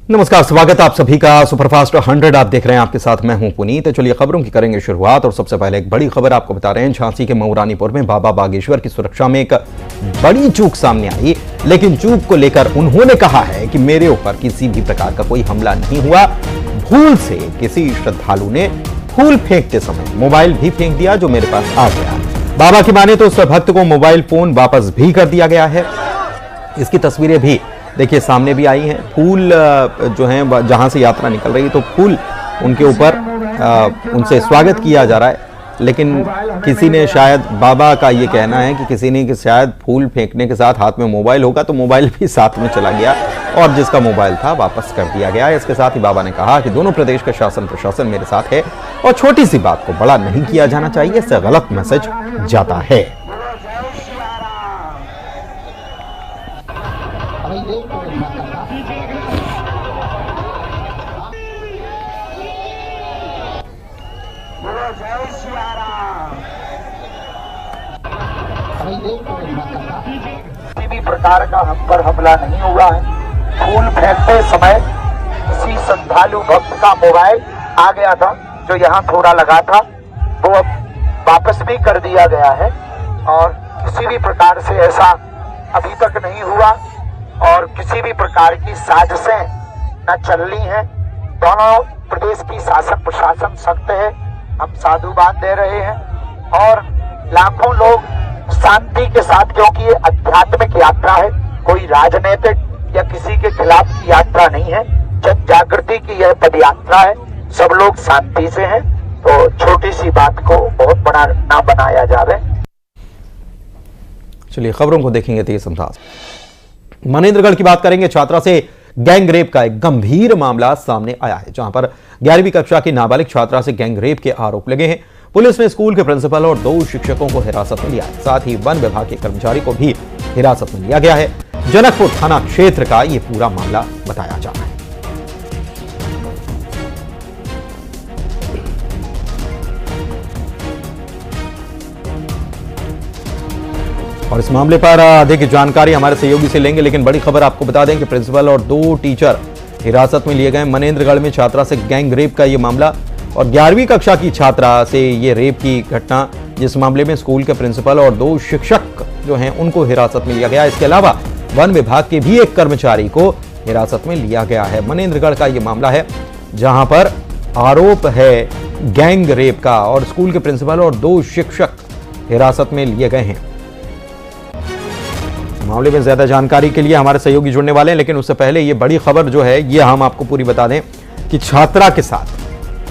नमस्कार, स्वागत आप सभी का सुपरफास्ट 100 आप देख रहे हैं। आपके साथ मैं हूं पुनीत। चलिए खबरों की करेंगे शुरुआत और सबसे पहले एक बड़ी खबर आपको बता रहे हैं। झांसी के मऊरानीपुर में बाबा बागेश्वर की सुरक्षा में एक बड़ी चूक सामने आई, लेकिन चूक को लेकर उन्होंने कहा है कि मेरे ऊपर किसी भी प्रकार का कोई हमला नहीं हुआ। भूल से किसी श्रद्धालु ने फूल फेंकते समय मोबाइल भी फेंक दिया जो मेरे पास आ गया। बाबा की माने तो उस भक्त को मोबाइल फोन वापस भी कर दिया गया है। इसकी तस्वीरें भी देखिए सामने भी आई हैं। फूल जो हैं जहां से यात्रा निकल रही है तो फूल उनके ऊपर उनसे स्वागत किया जा रहा है, लेकिन किसी ने शायद, बाबा का ये कहना है कि किसी ने कि शायद फूल फेंकने के साथ हाथ में मोबाइल होगा तो मोबाइल भी साथ में चला गया और जिसका मोबाइल था वापस कर दिया गया। इसके साथ ही बाबा ने कहा कि दोनों प्रदेश का शासन प्रशासन मेरे साथ है और छोटी सी बात को बड़ा नहीं किया जाना चाहिए, इससे गलत मैसेज जाता है। किसी भी प्रकार का हम पर हमला नहीं हुआ है। फूल फेंकते समय किसी श्रद्धालु भक्त का मोबाइल आ गया था जो यहाँ थोड़ा लगा था, वो अब वापस भी कर दिया गया है और किसी भी प्रकार से ऐसा अभी तक नहीं हुआ और किसी भी प्रकार की साजिशें न चल रही हैं। दोनों प्रदेश की शासन प्रशासन सख्त है, हम साधुवाद दे रहे हैं और लाखों लोग शांति के साथ, क्योंकि ये आध्यात्मिक यात्रा है, कोई राजनीतिक या किसी के खिलाफ की यात्रा नहीं है, जन जागृति की यह पद यात्रा है। सब लोग शांति से हैं, तो छोटी सी बात को बहुत बड़ा ना बनाया जाए। चलिए खबरों को देखेंगे तेज अंदाज। मनेंद्रगढ़ की बात करेंगे। छात्रा से गैंग रेप का एक गंभीर मामला सामने आया है, जहां पर 11वीं कक्षा की नाबालिग छात्रा से गैंग रेप के आरोप लगे हैं। पुलिस ने स्कूल के प्रिंसिपल और 2 शिक्षकों को हिरासत में लिया है। साथ ही वन विभाग के कर्मचारी को भी हिरासत में लिया गया है। जनकपुर थाना क्षेत्र का यह पूरा मामला बताया जा रहा है। और इस मामले पर अधिक जानकारी हमारे सहयोगी से लेंगे, लेकिन बड़ी खबर आपको बता दें कि प्रिंसिपल और 2 टीचर हिरासत में लिए गए। मनेंद्रगढ़ में छात्रा से गैंग रेप का यह मामला और 11वीं कक्षा की छात्रा से ये रेप की घटना, जिस मामले में स्कूल के प्रिंसिपल और 2 शिक्षक जो हैं उनको हिरासत में लिया गया। इसके अलावा वन विभाग के भी एक कर्मचारी को हिरासत में लिया गया है। मनेंद्रगढ़ का ये मामला है जहां पर आरोप है गैंग रेप का और स्कूल के प्रिंसिपल और 2 शिक्षक हिरासत में लिए गए हैं। मामले में ज्यादा जानकारी के लिए हमारे सहयोगी जुड़ने वाले हैं, लेकिन उससे पहले ये बड़ी खबर जो है ये हम आपको पूरी बता दें कि छात्रा के साथ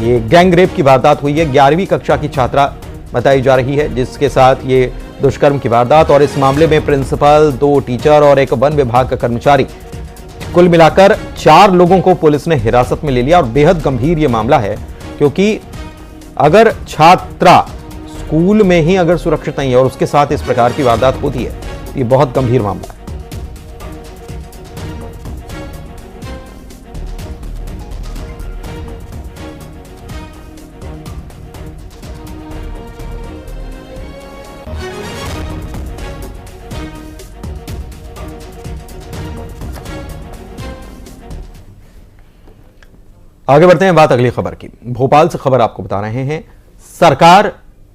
ये गैंग रेप की वारदात हुई है। 11वीं कक्षा की छात्रा बताई जा रही है जिसके साथ ये दुष्कर्म की वारदात, और इस मामले में प्रिंसिपल, 2 टीचर और एक वन विभाग का कर्मचारी, कुल मिलाकर 4 लोगों को पुलिस ने हिरासत में ले लिया। और बेहद गंभीर ये मामला है क्योंकि अगर छात्रा स्कूल में ही अगर सुरक्षित नहीं है और उसके साथ इस प्रकार की वारदात होती है, ये बहुत गंभीर मामला है। आगे बढ़ते हैं बात अगली खबर की। भोपाल से खबर आपको बता रहे हैं।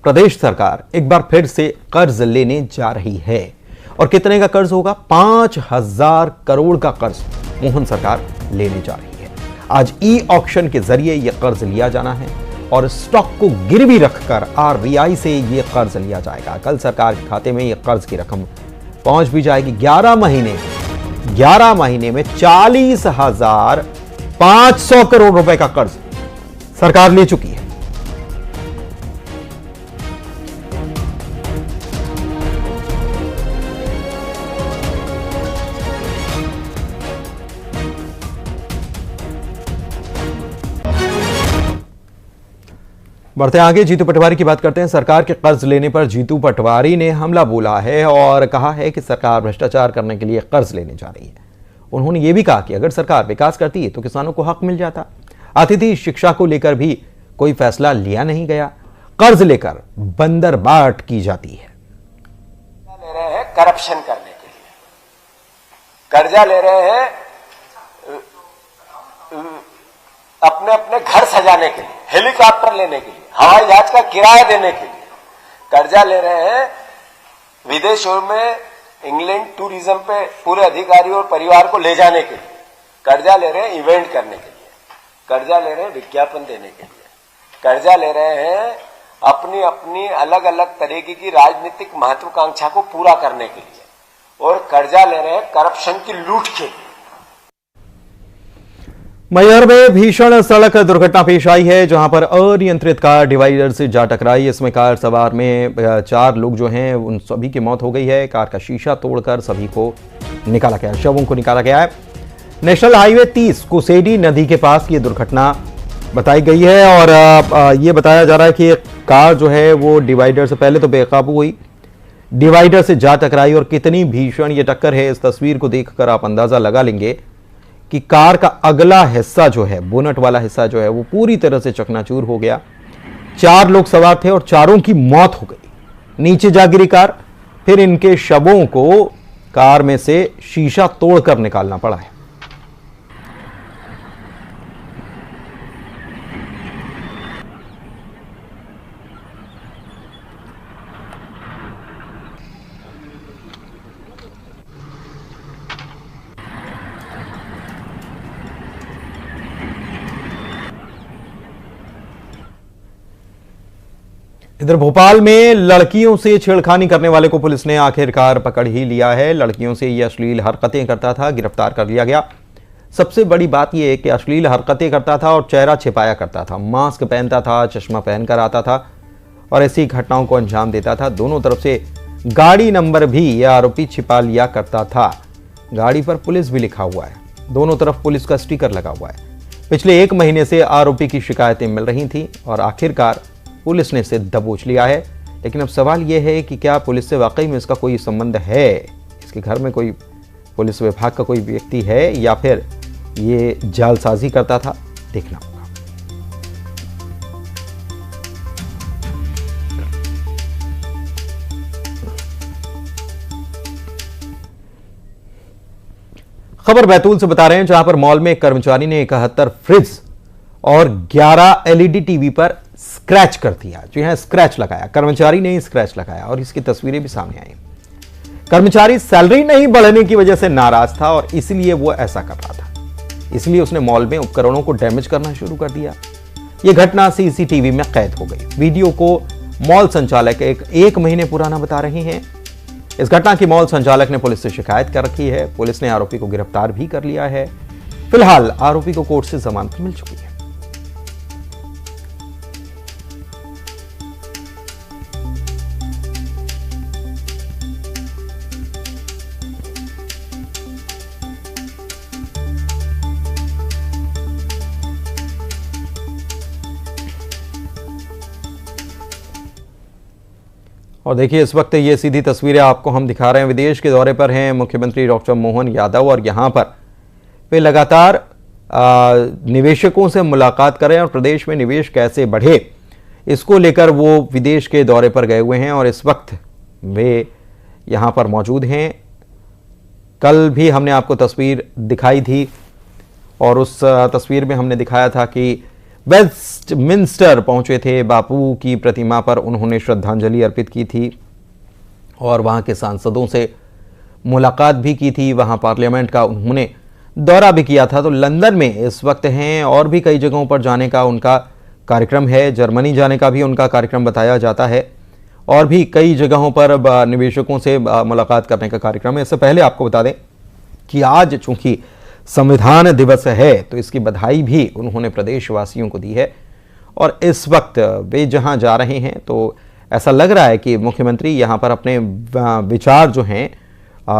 प्रदेश सरकार एक बार फिर से कर्ज लेने जा रही है और कितने का कर्ज होगा? 5000 करोड़ का कर्ज मोहन सरकार लेने जा रही है। आज ई ऑक्शन के जरिए यह कर्ज लिया जाना है और स्टॉक को गिरवी रखकर आरबीआई से यह कर्ज लिया जाएगा। कल सरकार के खाते में यह कर्ज की रकम पहुंच भी जाएगी। 11 महीने में 40,500 करोड़ रुपए का कर्ज सरकार ले चुकी है। बढ़ते आगे, जीतू पटवारी की बात करते हैं। सरकार के कर्ज लेने पर जीतू पटवारी ने हमला बोला है और कहा है कि सरकार भ्रष्टाचार करने के लिए कर्ज लेने जा रही है। उन्होंने ये भी कहा कि अगर सरकार विकास करती है तो किसानों को हक मिल जाता। अतिथि शिक्षा को लेकर भी कोई फैसला लिया नहीं गया। कर्ज लेकर बंदरबाट की जाती है। ले रहे हैं करप्शन करने के लिए, कर्जा ले रहे हैं अपने अपने घर सजाने के लिए, हेलीकॉप्टर लेने के लिए, हवाई जहाज का किराया देने के लिए कर्जा ले रहे हैं। विदेशों में इंग्लैंड टूरिज्म पे पूरे अधिकारी और परिवार को ले जाने के लिए कर्जा ले रहे हैं, इवेंट करने के लिए कर्जा ले रहे हैं, विज्ञापन देने के लिए कर्जा ले रहे हैं, अपनी अपनी अलग अलग तरीके की राजनीतिक महत्वाकांक्षा को पूरा करने के लिए, और कर्जा ले रहे हैं करप्शन की लूट के लिए। मैहर में भीषण सड़क दुर्घटना पेश आई है, जहां पर अनियंत्रित कार डिवाइडर से जा टकराई। इसमें कार सवार में 4 लोग जो हैं उन सभी की मौत हो गई है। कार का शीशा तोड़कर सभी को निकाला गया, शवों को निकाला गया है। नेशनल हाईवे 30 कुसेडी नदी के पास ये दुर्घटना बताई गई है और ये बताया जा रहा है कि कार जो है वो डिवाइडर से पहले तो बेकाबू हुई, डिवाइडर से जा टकराई, और कितनी भीषण ये टक्कर है इस तस्वीर को देखकर आप अंदाजा लगा लेंगे कि कार का अगला हिस्सा जो है, बोनट वाला हिस्सा जो है वो पूरी तरह से चकनाचूर हो गया। 4 लोग सवार थे और चारों की मौत हो गई। नीचे जा गिरी कार, फिर इनके शवों को कार में से शीशा तोड़कर निकालना पड़ा है। इधर भोपाल में लड़कियों से छेड़खानी करने वाले को पुलिस ने आखिरकार पकड़ ही लिया है। लड़कियों से यह अश्लील हरकतें करता था, गिरफ्तार कर लिया गया। सबसे बड़ी बात यह है कि अश्लील हरकतें करता था और चेहरा छिपाया करता था, मास्क पहनता था, चश्मा पहनकर आता था और ऐसी घटनाओं को अंजाम देता था। दोनों तरफ से गाड़ी नंबर भी यह आरोपी छिपा लिया करता था। गाड़ी पर पुलिस भी लिखा हुआ है, दोनों तरफ पुलिस का स्टिकर लगा हुआ है। पिछले 1 महीने से आरोपी की शिकायतें मिल रही थी और आखिरकार पुलिस ने इसे दबोच लिया है। लेकिन अब सवाल यह है कि क्या पुलिस से वाकई में इसका कोई संबंध है, इसके घर में कोई पुलिस विभाग का कोई व्यक्ति है या फिर ये जालसाजी करता था, देखना होगा। खबर बैतूल से बता रहे हैं, जहां पर मॉल में एक कर्मचारी ने 71 फ्रिज और 11 एलईडी टीवी पर स्क्रैच कर दिया। जी हां, स्क्रैच लगाया, कर्मचारी ने ही स्क्रैच लगाया और इसकी तस्वीरें भी सामने आई। कर्मचारी सैलरी नहीं बढ़ने की वजह से नाराज था और इसलिए वो ऐसा कर रहा था, इसलिए उसने मॉल में उपकरणों को डैमेज करना शुरू कर दिया। यह घटना सीसीटीवी में कैद हो गई। वीडियो को मॉल संचालक एक महीने पुराना बता रहे हैं। इस घटना की मॉल संचालक ने पुलिस से शिकायत कर रखी है। पुलिस ने आरोपी को गिरफ्तार भी कर लिया है। फिलहाल आरोपी को कोर्ट से जमानत मिल चुकी है। और देखिए, इस वक्त ये सीधी तस्वीरें आपको हम दिखा रहे हैं। विदेश के दौरे पर हैं मुख्यमंत्री डॉक्टर मोहन यादव और यहां पर वे लगातार निवेशकों से मुलाकात करें और प्रदेश में निवेश कैसे बढ़े, इसको लेकर वो विदेश के दौरे पर गए हुए हैं और इस वक्त वे यहां पर मौजूद हैं। कल भी हमने आपको तस्वीर दिखाई थी और उस तस्वीर में हमने दिखाया था कि वेस्टमिंस्टर पहुंचे थे, बापू की प्रतिमा पर उन्होंने श्रद्धांजलि अर्पित की थी और वहां के सांसदों से मुलाकात भी की थी। वहां पार्लियामेंट का उन्होंने दौरा भी किया था। तो लंदन में इस वक्त हैं और भी कई जगहों पर जाने का उनका कार्यक्रम है। जर्मनी जाने का भी उनका कार्यक्रम बताया जाता है और भी कई जगहों पर निवेशकों से मुलाकात करने का कार्यक्रम है। इससे पहले आपको बता दें कि आज चूंकि संविधान दिवस है तो इसकी बधाई भी उन्होंने प्रदेशवासियों को दी है और इस वक्त वे जहां जा रहे हैं तो ऐसा लग रहा है कि मुख्यमंत्री यहां पर अपने विचार जो हैं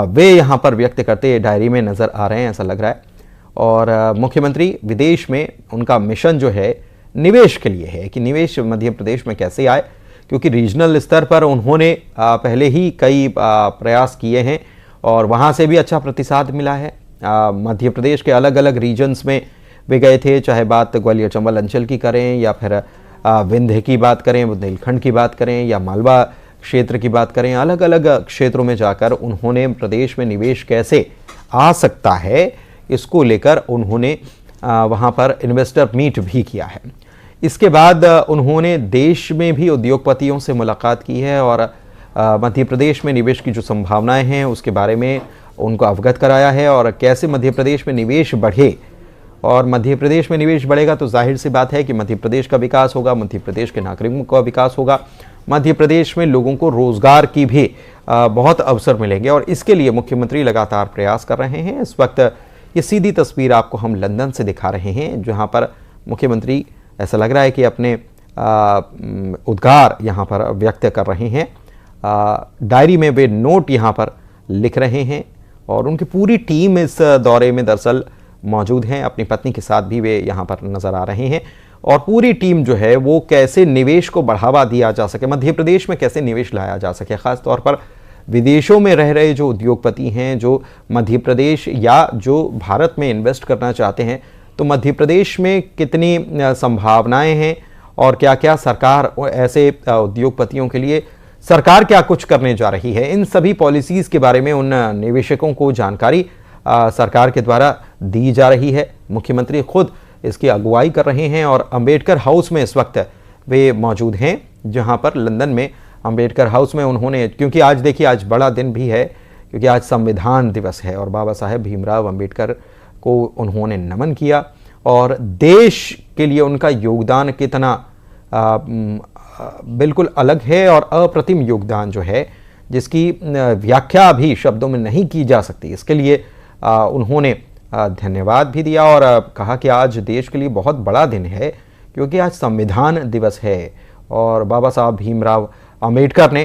वे यहां पर व्यक्त करते डायरी में नज़र आ रहे हैं, ऐसा लग रहा है। और मुख्यमंत्री विदेश में उनका मिशन जो है निवेश के लिए है कि निवेश मध्य प्रदेश में कैसे आए, क्योंकि रीजनल स्तर पर उन्होंने पहले ही कई प्रयास किए हैं और वहाँ से भी अच्छा प्रतिसाद मिला है। मध्य प्रदेश के अलग अलग रीजन्स में वे गए थे, चाहे बात ग्वालियर चंबल अंचल की करें या फिर विंध्य की बात करें, बुंदेलखंड की बात करें या मालवा क्षेत्र की बात करें। अलग अलग क्षेत्रों में जाकर उन्होंने प्रदेश में निवेश कैसे आ सकता है इसको लेकर उन्होंने वहाँ पर इन्वेस्टर मीट भी किया है। इसके बाद उन्होंने देश में भी उद्योगपतियों से मुलाकात की है और मध्य प्रदेश में निवेश की जो संभावनाएं हैं उसके बारे में उनको अवगत कराया है और कैसे मध्य प्रदेश में निवेश बढ़े। और मध्य प्रदेश में निवेश बढ़ेगा तो जाहिर सी बात है कि मध्य प्रदेश का विकास होगा, मध्य प्रदेश के नागरिकों का विकास होगा, मध्य प्रदेश में लोगों को रोजगार की भी बहुत अवसर मिलेंगे और इसके लिए मुख्यमंत्री लगातार प्रयास कर रहे हैं। इस वक्त ये सीधी तस्वीर आपको हम लंदन से दिखा रहे हैं, जहां पर मुख्यमंत्री ऐसा लग रहा है कि अपने उद्गार यहां पर व्यक्त कर रहे हैं। डायरी में वे नोट यहां पर लिख रहे हैं और उनकी पूरी टीम इस दौरे में दरअसल मौजूद हैं। अपनी पत्नी के साथ भी वे यहां पर नजर आ रहे हैं और पूरी टीम जो है वो कैसे निवेश को बढ़ावा दिया जा सके, मध्य प्रदेश में कैसे निवेश लाया जा सके, खास तौर पर विदेशों में रह रहे जो उद्योगपति हैं जो मध्य प्रदेश या जो भारत में इन्वेस्ट करना चाहते हैं, तो मध्य प्रदेश में कितनी संभावनाएं हैं और क्या क्या सरकार ऐसे उद्योगपतियों के लिए सरकार क्या कुछ करने जा रही है, इन सभी पॉलिसीज के बारे में उन निवेशकों को जानकारी सरकार के द्वारा दी जा रही है। मुख्यमंत्री खुद इसकी अगुवाई कर रहे हैं और अंबेडकर हाउस में इस वक्त वे मौजूद हैं, जहां पर लंदन में अंबेडकर हाउस में उन्होंने, क्योंकि आज देखिए आज बड़ा दिन भी है, क्योंकि आज संविधान दिवस है और बाबा साहेब भीमराव अंबेडकर को उन्होंने नमन किया और देश के लिए उनका योगदान कितना बिल्कुल अलग है और अप्रतिम योगदान जो है जिसकी व्याख्या भी शब्दों में नहीं की जा सकती। इसके लिए उन्होंने धन्यवाद भी दिया और कहा कि आज देश के लिए बहुत बड़ा दिन है क्योंकि आज संविधान दिवस है और बाबा साहब भीमराव अंबेडकर ने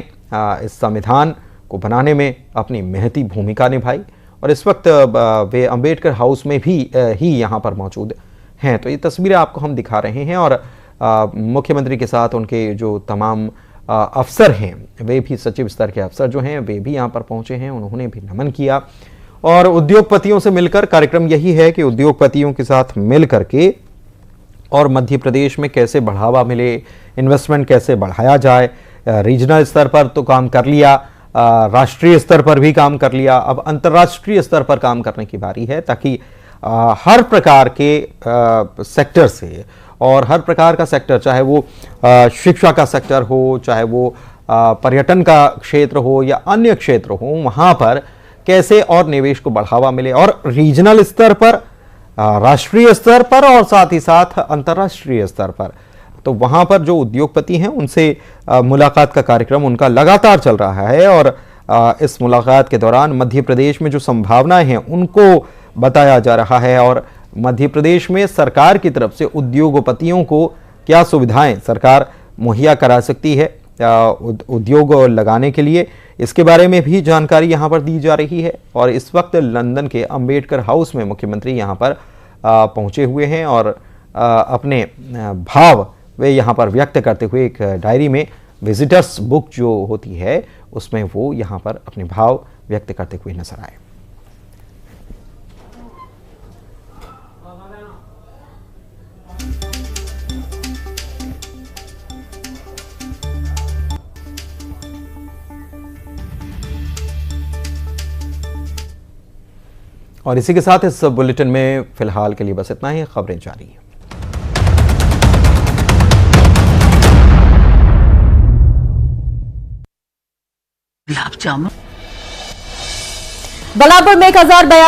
इस संविधान को बनाने में अपनी महती भूमिका निभाई और इस वक्त वे अंबेडकर हाउस में भी ही यहाँ पर मौजूद हैं। तो ये तस्वीरें आपको हम दिखा रहे हैं और मुख्यमंत्री के साथ उनके जो तमाम अफसर हैं, वे भी सचिव स्तर के अफसर जो हैं वे भी यहाँ पर पहुँचे हैं, उन्होंने भी नमन किया। और उद्योगपतियों से मिलकर, कार्यक्रम यही है कि उद्योगपतियों के साथ मिल करके और मध्य प्रदेश में कैसे बढ़ावा मिले, इन्वेस्टमेंट कैसे बढ़ाया जाए, रीजनल स्तर पर तो काम कर लिया, राष्ट्रीय स्तर पर भी काम कर लिया, अब अंतर्राष्ट्रीय स्तर पर काम करने की बारी है ताकि हर प्रकार के सेक्टर से और हर प्रकार का सेक्टर, चाहे वो शिक्षा का सेक्टर हो, चाहे वो पर्यटन का क्षेत्र हो या अन्य क्षेत्र हो, वहाँ पर कैसे और निवेश को बढ़ावा मिले और रीजनल स्तर पर, राष्ट्रीय स्तर पर और साथ ही साथ अंतर्राष्ट्रीय स्तर पर। तो वहाँ पर जो उद्योगपति हैं उनसे मुलाकात का कार्यक्रम उनका लगातार चल रहा है और इस मुलाकात के दौरान मध्य प्रदेश में जो संभावनाएं हैं उनको बताया जा रहा है और मध्य प्रदेश में सरकार की तरफ से उद्योगपतियों को क्या सुविधाएं सरकार मुहैया करा सकती है उद्योग लगाने के लिए, इसके बारे में भी जानकारी यहां पर दी जा रही है। और इस वक्त लंदन के अंबेडकर हाउस में मुख्यमंत्री यहां पर पहुंचे हुए हैं और अपने भाव वे यहां पर व्यक्त करते हुए एक डायरी में विजिटर्स बुक जो होती है उसमें वो यहां पर अपने भाव व्यक्त करते हुए नजर आए। और इसी के साथ इस बुलेटिन में फिलहाल के लिए बस इतना ही। खबरें जारी हैं। बलापुर में 1042